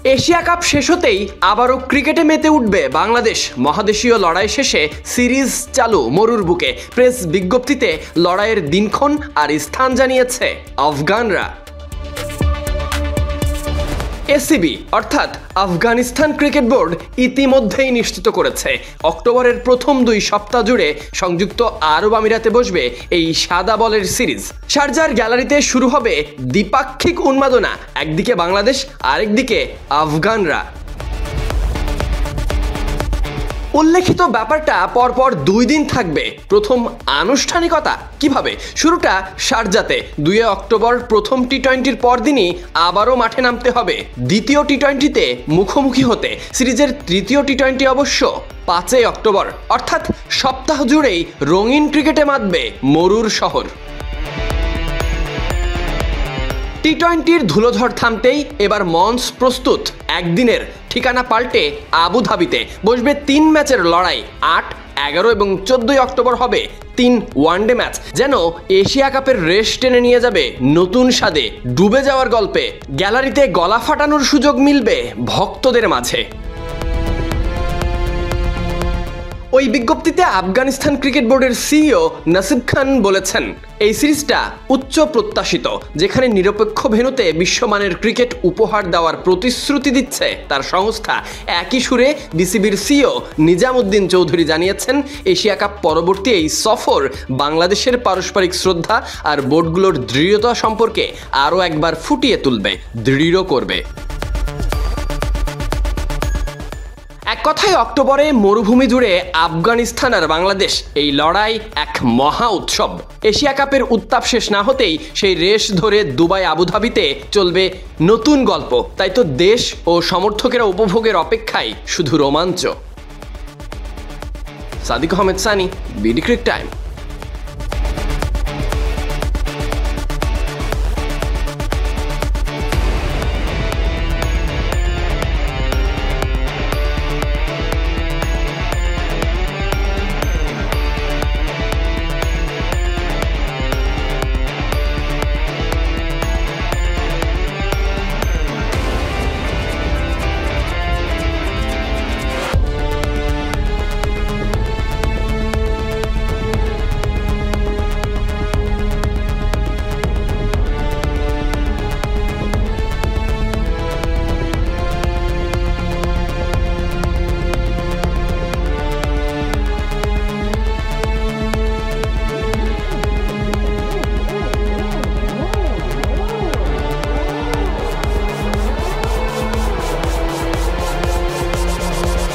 Asia cup শেষ হতেই আবারও ক্রিকেটে মেতে উঠবে বাংলাদেশ। মহাদেশীয় লড়াই শেষে সিরিজ চালু মরুর বুকে। প্রেস বিজ্ঞপ্তিতে লড়াইয়ের দিনক্ষণ আর স্থান জানিয়েছে আফগানরা। এসিবি অর্থাৎ আফগানিস্তান ক্রিকেট বোর্ড ইতিমধ্যেই নিশ্চিত করেছে অক্টোবরের প্রথম 2 সপ্তাহ জুড়ে সংযুক্ত আরব আমিরাতে বসবে এই সাদা বলের সিরিজ। শারজার গ্যালারিতে শুরু হবে দ্বিপাক্ষিক উন্মাদনা, একদিকে বাংলাদেশ আরেকদিকে আফগানরা। উল্লেখিত ব্যাপারটা পরপর 2 দিন থাকবে। প্রথম আনুষ্ঠানিকতা কিভাবে? শুরুটা শারজাতে 2 অক্টোবর প্রথম টি-20-র পরদিনই আবারও মাঠে নামতে হবে দ্বিতীয় টি-20-তে মুখোমুখি হতে। সিরিজের তৃতীয় টি-20 অবশ্য 5 অক্টোবর, অর্থাৎ সপ্তাহ জুড়েই রঙিন ক্রিকেটে মাতবে মরুর শহর। টি-20-র ধুলোঝড় থামতেই এবার মঞ্চ প্রস্তুত। একদিনের ঠিকানা পাল্টে আবুধাবিতে বসবে 3 ম্যাচের লড়াই। 8, 11 এবং 14 অক্টোবর হবে 3 ওয়ানডে ম্যাচ। যেন এশিয়া কাপের রেশ টেনে নিয়ে যাবে নতুন স্বাদে ডুবে যাওয়ার গল্পে। গ্যালারিতে গলা ফাটানোর সুযোগ মিলবে ভক্তদের মাঝে। ওই বিজ্ঞপ্তিতে আফগানিস্তান ক্রিকেট বোর্ডের সিইও নাসিব খান বলেছেন, এই সিরিজটা উচ্চ প্রত্যাশিত, যেখানে নিরপেক্ষ ভেন্যুতে বিশ্বমানের ক্রিকেট উপহার দেওয়ার প্রতিশ্রুতি দিচ্ছে তার সংস্থা। একই সুরে বিসিবির সিইও নিজামুদ্দিন চৌধুরী জানিয়েছেন, এশিয়া কাপ পরবর্তী এই সফর বাংলাদেশের পারস্পরিক শ্রদ্ধা আর বোর্ডগুলোর দৃঢ়তা সম্পর্কে আরও একবার ফুটিয়ে তুলবে, দৃঢ় করবে। এক কথায় অক্টোবরে মরুভূমি জুড়ে আফগানিস্তান আর বাংলাদেশ, এই লড়াই এক মহা উৎসব। এশিয়া কাপের উত্তাপ শেষ না হতেই সেই রেশ ধরে দুবাই আবুধাবিতে চলবে নতুন গল্প। তাই তো দেশ ও সমর্থকেরা উপভোগের অপেক্ষায় শুধু রোমাঞ্চ। Sadiq Ahmed Sunny, BD cric time.